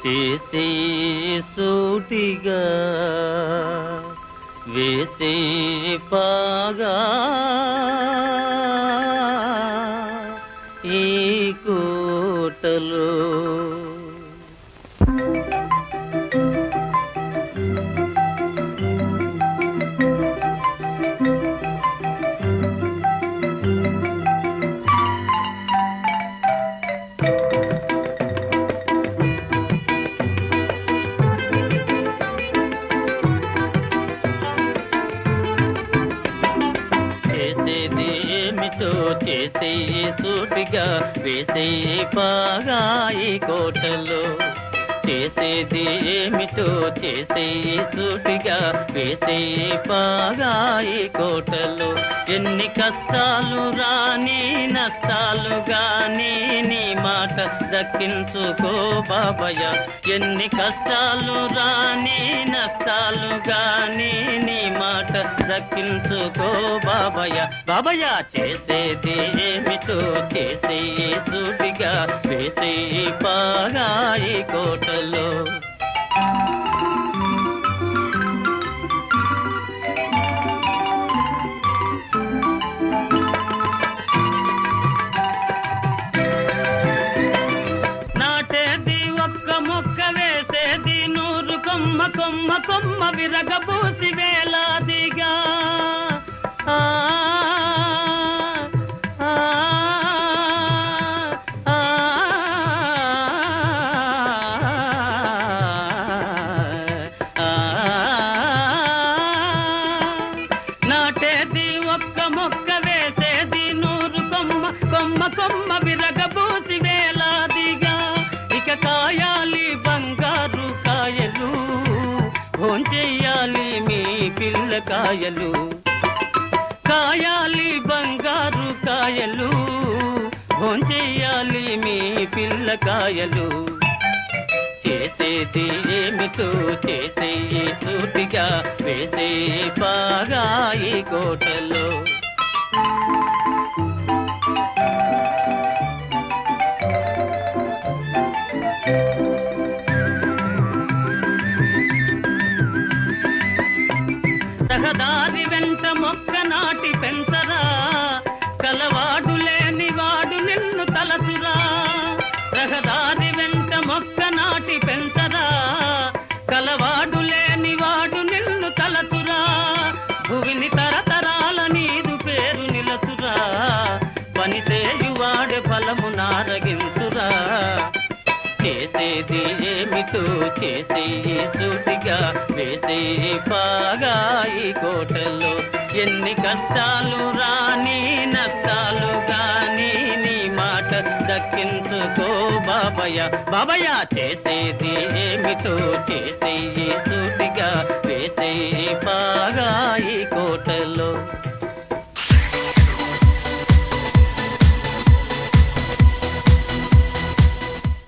చేసే సూటిగా వేసే పాగా ఈ కోటలో చేసే సూటిగా వేసే పాగా ఈ కోటలో చేసేది ఏమిటో చేసే సూటిగా వేసే పాగా ఈ కోటలో ఎన్ని కష్టాలు రాని నష్టాలు గాని నీ మాట దక్కించుకో బాబయ్య ఎన్ని కష్టాలు రాని నష్టాలు గాని నీ మాట దక్కించుకో బాబయ్య బాబయ్య చేసేది ఏమిటో చేసే సూటిగా వేసే పాగా ఈ కోటలో కొమ్మ కొమ్మ విరగబూసి వేలాదిగా నాటేది ఒక్క మొక్క వేసేది 100 కొమ్మ కొమ్మ కొమ్మ విరగబూసి వేలాదిగా ఇక కాయాలి బంగారు కాయలు భోంచెయ్యాలి మీ పిల్లకాయలు కాయాలి బంగారు కాయలు భోంచెయ్యాలి మీ పిల్లకాయలు చేసేది ఏమిటో చేసే సూటిగా వేసే పాగా ఈ కోటలో రహదారి వెంట మొక్క నాటి పెంచరా కలవాడు లేని వాడు నిన్ను తలచురా రహదారి వెంట మొక్క నాటి పెంచరా కలవాడు లేని వాడు నిన్ను తలచురా భువిని తరతరాల నీరు పేరు నిలచురా పనిచేయువాడే ఫలము నారగించురా చేసేది ఏమిటో చేసే సూటిగా వేసే పాగా ఈ కోటలో ఎన్ని కష్టాలు రాని నష్టాలు గాని నీ మాట దక్కించుకో బాబయ్య బాబయ్య చేసేది ఏమిటో చేసే సూటిగా వేసే